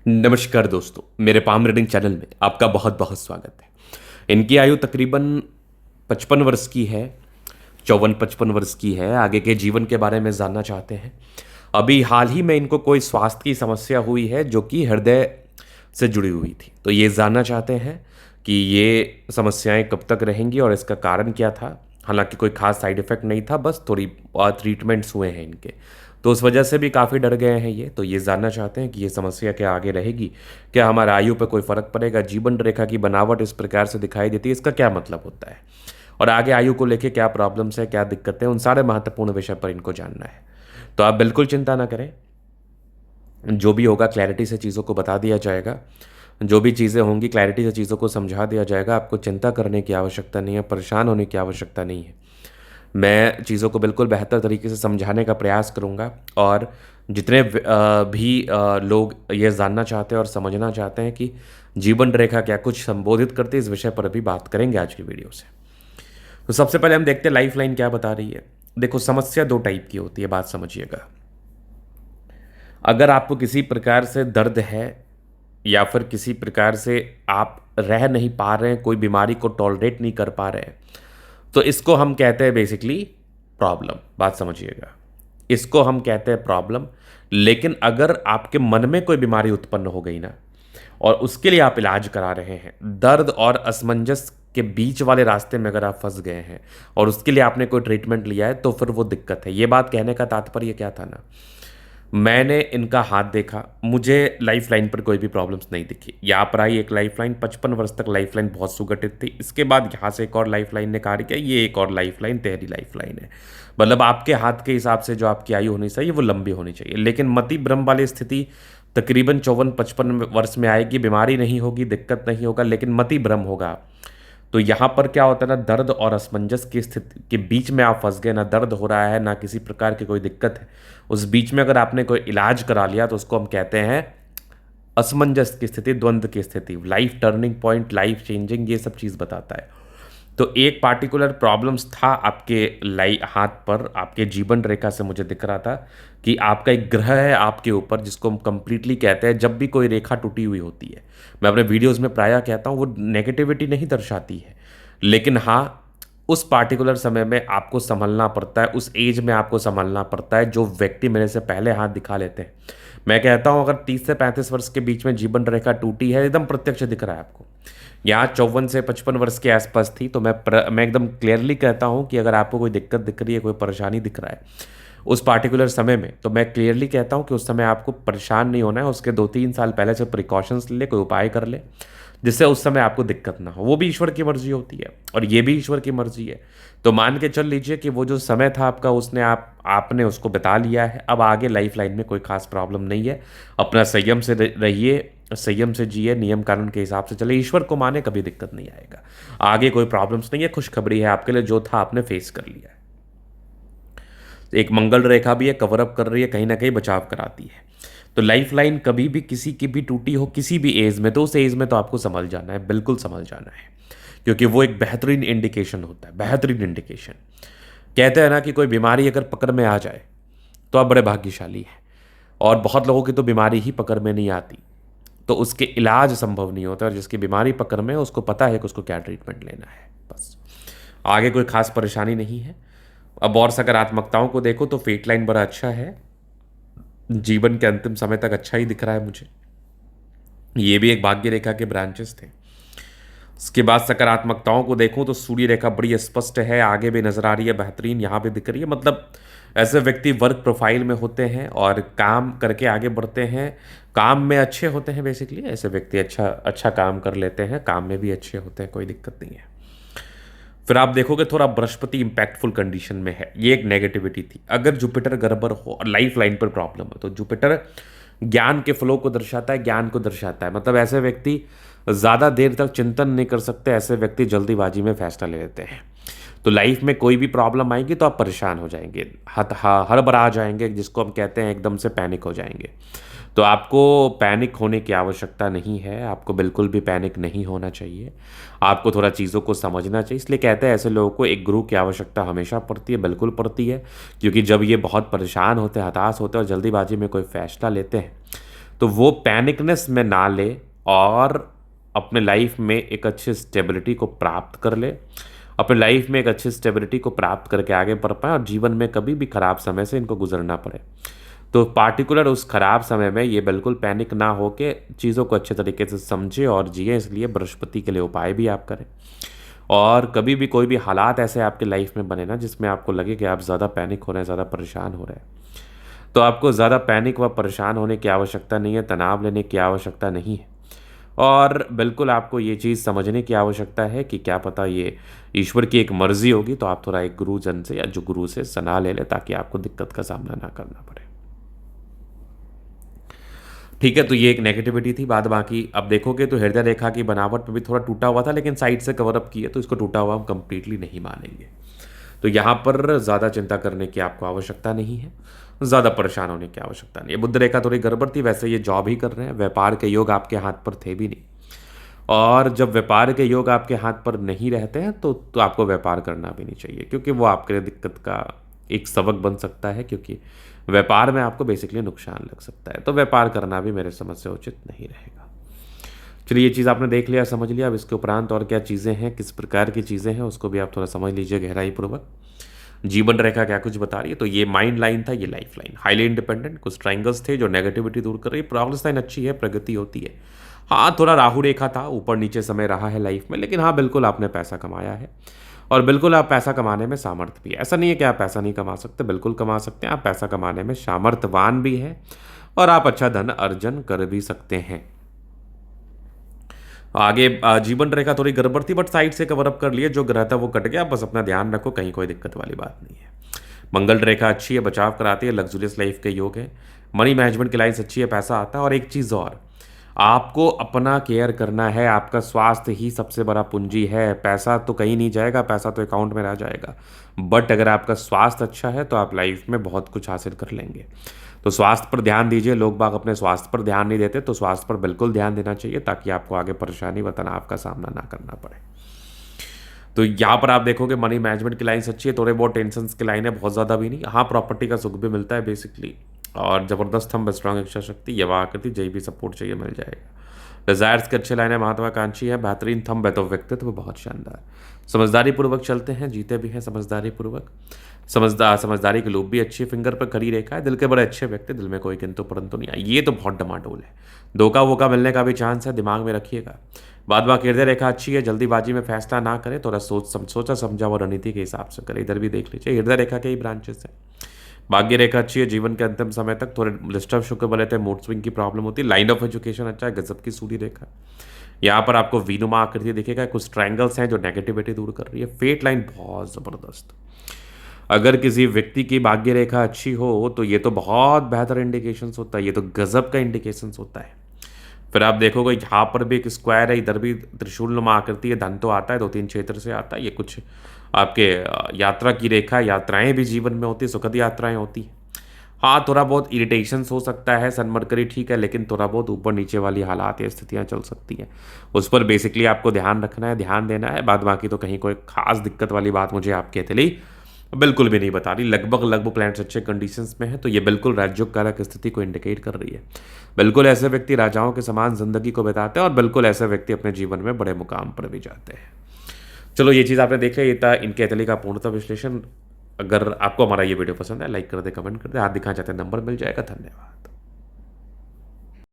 नमस्कार दोस्तों, मेरे पाम रीडिंग चैनल में आपका बहुत बहुत स्वागत है। इनकी आयु तकरीबन 55 वर्ष की है, 54-55 वर्ष की है। आगे के जीवन के बारे में जानना चाहते हैं। अभी हाल ही में इनको कोई स्वास्थ्य की समस्या हुई है जो कि हृदय से जुड़ी हुई थी। तो ये जानना चाहते हैं कि ये समस्याएं कब तक रहेंगी और इसका कारण क्या था। हालांकि कोई खास साइड इफेक्ट नहीं था, बस थोड़ी ट्रीटमेंट्स हुए हैं इनके, तो उस वजह से भी काफ़ी डर गए हैं ये। तो ये जानना चाहते हैं कि ये समस्या क्या आगे रहेगी, क्या हमारे आयु पर कोई फ़र्क पड़ेगा, जीवन रेखा की बनावट इस प्रकार से दिखाई देती है, इसका क्या मतलब होता है, और आगे आयु को लेके क्या प्रॉब्लम्स है, क्या दिक्कतें हैं, उन सारे महत्वपूर्ण विषय पर इनको जानना है। तो आप बिल्कुल चिंता ना करें, जो भी होगा क्लैरिटी से चीज़ों को बता दिया जाएगा। जो भी चीज़ें होंगी क्लैरिटी से चीज़ों को समझा दिया जाएगा। आपको चिंता करने की आवश्यकता नहीं है, परेशान होने की आवश्यकता नहीं है। मैं चीज़ों को बिल्कुल बेहतर तरीके से समझाने का प्रयास करूँगा, और जितने भी लोग ये जानना चाहते हैं और समझना चाहते हैं कि जीवन रेखा क्या कुछ संबोधित करती है, इस विषय पर भी बात करेंगे आज की वीडियो से। तो सबसे पहले हम देखते हैं लाइफ लाइन क्या बता रही है। देखो, समस्या दो टाइप की होती है, बात समझिएगा। अगर आपको किसी प्रकार से दर्द है या फिर किसी प्रकार से आप रह नहीं पा रहे हैं, कोई बीमारी को टॉलरेट नहीं कर पा रहे हैं, तो इसको हम कहते हैं बेसिकली प्रॉब्लम। बात समझिएगा, इसको हम कहते हैं प्रॉब्लम। लेकिन अगर आपके मन में कोई बीमारी उत्पन्न हो गई ना, और उसके लिए आप इलाज करा रहे हैं, दर्द और असमंजस के बीच वाले रास्ते में अगर आप फंस गए हैं और उसके लिए आपने कोई ट्रीटमेंट लिया है, तो फिर वो दिक्कत है। ये बात कहने का तात्पर्य क्या था ना, मैंने इनका हाथ देखा, मुझे लाइफ लाइन पर कोई भी प्रॉब्लम्स नहीं दिखी। यहाँ पर आई एक लाइफ लाइन, 55 वर्ष तक लाइफ लाइन बहुत सुगठित थी। इसके बाद यहाँ से एक और लाइफ लाइन ने कार्य किया, ये एक और लाइफ लाइन, 13वीं लाइफ लाइन है। मतलब आपके हाथ के हिसाब से जो आपकी आयु होनी चाहिए वो लंबी होनी चाहिए। लेकिन मति भ्रम वाली स्थिति तकरीबन 54-55 वर्ष में आएगी। बीमारी नहीं होगी, दिक्कत नहीं होगा, लेकिन मति भ्रम होगा। तो यहाँ पर क्या होता है ना, दर्द और असमंजस की स्थिति के बीच में आप फंस गए, ना दर्द हो रहा है ना किसी प्रकार की कोई दिक्कत है। उस बीच में अगर आपने कोई इलाज करा लिया तो उसको हम कहते हैं असमंजस की स्थिति, द्वंद्व की स्थिति, life turning point, life changing, ये सब चीज़ बताता है। तो एक पार्टिकुलर प्रॉब्लम्स था आपके हाथ पर, आपके जीवन रेखा से मुझे दिख रहा था कि आपका एक ग्रह है आपके ऊपर, जिसको हम कंप्लीटली कहते हैं, जब भी कोई रेखा टूटी हुई होती है, मैं अपने वीडियोस में प्रायः कहता हूँ, वो नेगेटिविटी नहीं दर्शाती है। लेकिन हाँ, उस पार्टिकुलर समय में आपको संभलना पड़ता है, उस एज में आपको संभलना पड़ता है। जो व्यक्ति मेरे से पहले हाथ दिखा लेते हैं, मैं कहता हूँ अगर 30 से 35 वर्ष के बीच में जीवन रेखा टूटी है, एकदम प्रत्यक्ष दिख रहा है आपको, यहाँ 54 से 55 वर्ष के आसपास थी, तो मैं एकदम क्लियरली कहता हूँ कि अगर आपको कोई दिक्कत दिख रही है, कोई परेशानी दिख रहा है उस पार्टिकुलर समय में, तो मैं क्लियरली कहता हूँ कि उस समय आपको परेशान नहीं होना है। उसके 2-3 साल पहले से प्रिकॉशंस ले, कोई उपाय कर ले, जिससे उस समय आपको दिक्कत ना हो। वो भी ईश्वर की मर्जी होती है और ये भी ईश्वर की मर्जी है। तो मान के चल लीजिए कि वो जो समय था आपका, उसने आपने उसको बिता लिया है। अब आगे लाइफ लाइन में कोई खास प्रॉब्लम नहीं है। अपना संयम से रहिए, संयम से जिए, नियम कानून के हिसाब से चले, ईश्वर को माने, कभी दिक्कत नहीं आएगा। आगे कोई प्रॉब्लम्स नहीं है, खुशखबरी है आपके लिए, जो था आपने फेस कर लिया है। एक मंगल रेखा भी है, कवर अप कर रही है, कहीं ना कहीं बचाव कराती है। तो लाइफ लाइन कभी भी किसी की भी टूटी हो किसी भी एज में, तो उस एज में तो आपको संभल जाना है, बिल्कुल संभल जाना है, क्योंकि वो एक बेहतरीन इंडिकेशन होता है, बेहतरीन इंडिकेशन। कहते हैं ना कि कोई बीमारी अगर पकड़ में आ जाए तो आप बड़े भाग्यशाली हैं, और बहुत लोगों की तो बीमारी ही पकड़ में नहीं आती, तो उसके इलाज संभव नहीं होता। और जिसकी बीमारी पकड़ में है उसको पता है कि उसको क्या ट्रीटमेंट लेना है, बस। आगे कोई खास परेशानी नहीं है। अब और सकारात्मकताओं को देखो तो फेट लाइन बड़ा अच्छा है, जीवन के अंतिम समय तक अच्छा ही दिख रहा है मुझे। ये भी एक भाग्य रेखा के ब्रांचेस थे। उसके बाद सकारात्मकताओं को देखूं तो सूर्य रेखा बड़ी स्पष्ट है, आगे भी नजर आ रही है, बेहतरीन यहाँ भी दिख रही है। मतलब ऐसे व्यक्ति वर्क प्रोफाइल में होते हैं और काम करके आगे बढ़ते हैं, काम में अच्छे होते हैं। बेसिकली ऐसे व्यक्ति अच्छा अच्छा काम कर लेते हैं, काम में भी अच्छे होते हैं, कोई दिक्कत नहीं है। फिर आप देखोगे थोड़ा बृहस्पति इंपैक्टफुल कंडीशन में है, ये एक नेगेटिविटी थी। अगर जुपिटर गड़बड़ हो और लाइफ लाइन पर प्रॉब्लम हो, तो जुपिटर ज्ञान के फ्लो को दर्शाता है, ज्ञान को दर्शाता है। मतलब ऐसे व्यक्ति ज़्यादा देर तक चिंतन नहीं कर सकते, ऐसे व्यक्ति जल्दीबाजी में फैसला ले लेते हैं। तो लाइफ में कोई भी प्रॉब्लम आएगी तो आप परेशान हो जाएंगे, हड़बड़ा जाएंगे, जिसको हम कहते हैं एकदम से पैनिक हो जाएंगे। तो आपको पैनिक होने की आवश्यकता नहीं है, आपको बिल्कुल भी पैनिक नहीं होना चाहिए। आपको थोड़ा चीज़ों को समझना चाहिए। इसलिए कहते हैं ऐसे लोगों को एक गुरु की आवश्यकता हमेशा पड़ती है, बिल्कुल पड़ती है, क्योंकि जब ये बहुत परेशान होते हैं, हताश होते हैं और जल्दीबाजी में कोई फैसला लेते हैं, तो वो पैनिकनेस में ना ले और अपने लाइफ में एक अच्छी स्टेबिलिटी को प्राप्त कर ले, अपने लाइफ में एक अच्छी स्टेबिलिटी को प्राप्त करके आगे बढ़ पाए और जीवन में कभी भी खराब समय से इनको गुजरना पड़े। तो पार्टिकुलर उस खराब समय में ये बिल्कुल पैनिक ना हो के चीज़ों को अच्छे तरीके से समझे और जिए, इसलिए बृहस्पति के लिए उपाय भी आप करें। और कभी भी कोई भी हालात ऐसे आपके लाइफ में बने ना जिसमें आपको लगे कि आप ज़्यादा पैनिक हो रहे हैं, ज़्यादा परेशान हो रहे हैं, तो आपको ज़्यादा पैनिक व परेशान होने की आवश्यकता नहीं है, तनाव लेने की आवश्यकता नहीं है। और बिल्कुल आपको ये चीज़ समझने की आवश्यकता है कि क्या पता ये ईश्वर की एक मर्ज़ी होगी, तो आप थोड़ा एक गुरुजन से या जो गुरु से सलाह ले लें ताकि आपको दिक्कत का सामना ना करना पड़े। ठीक है, तो ये एक नेगेटिविटी थी। बाद बाकी अब देखोगे तो हृदय रेखा की बनावट में भी थोड़ा टूटा हुआ था, लेकिन साइड से कवर अप किया तो इसको टूटा हुआ हम कंप्लीटली नहीं मानेंगे। तो यहाँ पर ज़्यादा चिंता करने की आपको आवश्यकता नहीं है, ज़्यादा परेशान होने की आवश्यकता नहीं है। बुध रेखा थोड़ी गड़बड़ थी, वैसे ये जॉब ही कर रहे हैं, व्यापार के योग आपके हाथ पर थे भी नहीं। और जब व्यापार के योग आपके हाथ पर नहीं रहते हैं तो आपको व्यापार करना भी नहीं चाहिए, क्योंकि वो आपके लिए दिक्कत का एक सबक बन सकता है, क्योंकि व्यापार में आपको बेसिकली नुकसान लग सकता है। तो व्यापार करना भी मेरे समझ से उचित नहीं रहेगा। चलिए, ये चीज़ आपने देख लिया, समझ लिया। अब इसके उपरांत और क्या चीज़ें हैं, किस प्रकार की चीज़ें हैं, उसको भी आप थोड़ा समझ लीजिए गहराई पूर्वक। जीवन रेखा क्या कुछ बता रही है, तो ये माइंड लाइन था, ये लाइफ लाइन। हाईली इंडिपेंडेंट, कुछ ट्राइंगल्स थे जो नेगेटिविटी दूर कर रही है। प्रोग्रेस लाइन अच्छी है, प्रगति होती है। हाँ, थोड़ा राहु रेखा था, ऊपर नीचे समय रहा है लाइफ में, लेकिन हाँ बिल्कुल आपने पैसा कमाया है और बिल्कुल आप पैसा कमाने में सामर्थ्य भी है। ऐसा नहीं है कि आप पैसा नहीं कमा सकते, बिल्कुल कमा सकते हैं। आप पैसा कमाने में सामर्थ्यवान भी हैं और आप अच्छा धन अर्जन कर भी सकते हैं। आगे जीवन रेखा थोड़ी गड़बड़ थी, बट साइड से कवर अप कर लिए, जो ग्रह था वो कट गया। बस अपना ध्यान रखो, कहीं कोई दिक्कत वाली बात नहीं है। मंगल रेखा अच्छी है, बचाव कराती है, लग्जरियस लाइफ के योग है। मनी मैनेजमेंट की लाइन्स अच्छी है, पैसा आता है। और एक चीज़ और, आपको अपना केयर करना है। आपका स्वास्थ्य ही सबसे बड़ा पूंजी है। पैसा तो कहीं नहीं जाएगा, पैसा तो अकाउंट में रह जाएगा, बट अगर आपका स्वास्थ्य अच्छा है तो आप लाइफ में बहुत कुछ हासिल कर लेंगे। तो स्वास्थ्य पर ध्यान दीजिए। लोग बाग अपने स्वास्थ्य पर ध्यान नहीं देते, तो स्वास्थ्य पर बिल्कुल ध्यान देना चाहिए ताकि आपको आगे परेशानी व तनाव का सामना ना करना पड़े। तो यहाँ पर आप देखोगे मनी मैनेजमेंट की लाइन्स अच्छी है, थोड़े बहुत टेंशन की लाइन है, बहुत ज़्यादा भी नहीं। हाँ, प्रॉपर्टी का सुख भी मिलता है बेसिकली, और ज़बरदस्त हम स्ट्रॉन्ग इच्छा शक्ति, युवा आकृति, जय भी सपोर्ट चाहिए मिल जाएगा। डिजायर्स के अच्छे लाइन है, महत्वाकांक्षी है, बेहतरीन थंब है, तो व्यक्तित्व बहुत शानदार। समझदारी पूर्वक चलते हैं, जीते भी हैं समझदारी पूर्वक। समझदारी की लूप भी अच्छी, फिंगर पर खड़ी रेखा है। दिल के बड़े अच्छे व्यक्ति, दिल में कोई किंतु परंतु नहीं। ये तो बहुत डमाडोल है, धोखा वोखा मिलने का भी चांस है, दिमाग में रखिएगा। बाद बाकी हृदय रेखा अच्छी है, जल्दीबाजी में फैसला ना करें, थोड़ा सोचा समझा और रणनीति के हिसाब से करें। इधर भी देख लीजिए, हृदय रेखा के ही ब्रांचेस हैं। भाग्य रेखा अच्छी है, जीवन के अंतिम समय तक थोड़े डिस्टर्ब शुक्र बने थे, मूड स्विंग की प्रॉब्लम होती है। लाइन ऑफ एजुकेशन अच्छा है, गजब की सूर्य रेखा। यहाँ पर आपको वीनुमा आकृति दिखेगा, कुछ ट्रायंगल्स हैं जो नेगेटिविटी दूर कर रही है। फेट लाइन बहुत ज़बरदस्त। अगर किसी व्यक्ति की भाग्य रेखा अच्छी हो तो ये तो बहुत बेहतर इंडिकेशंस होता है, ये तो गजब का इंडिकेशंस होता है। फिर आप देखोगे यहाँ पर भी एक स्क्वायर है, इधर भी त्रिशूलनुमा आकृति है, धन तो आता है, 2-3 क्षेत्र से आता है। ये कुछ आपके यात्रा की रेखा, यात्राएं भी जीवन में होती है, सुखद यात्राएं होती हैं। हाँ, थोड़ा बहुत इरिटेशंस हो सकता है, सनमरकरी ठीक है, लेकिन थोड़ा बहुत ऊपर नीचे वाली हालात या स्थितियाँ चल सकती हैं। उस पर बेसिकली आपको ध्यान रखना है, ध्यान देना है। बाद बाकी तो कहीं कोई खास दिक्कत वाली बात मुझे आपके अतली बिल्कुल भी नहीं बता रही। लगभग प्लैनेट्स अच्छे कंडीशंस में है, तो ये बिल्कुल राजयोग कारक स्थिति को इंडिकेट कर रही है। बिल्कुल ऐसे व्यक्ति राजाओं के समान जिंदगी को बिताते हैं और बिल्कुल ऐसे व्यक्ति अपने जीवन में बड़े मुकाम पर भी जाते हैं। चलो, ये चीज़ आपने देख लिया, ये था इनके अतली का पूर्णतः विश्लेषण। अगर आपको हमारा ये वीडियो पसंद है, लाइक कर दे, कमेंट कर दे, हाथ दिखाना चाहते हैं नंबर मिल जाएगा। धन्यवाद।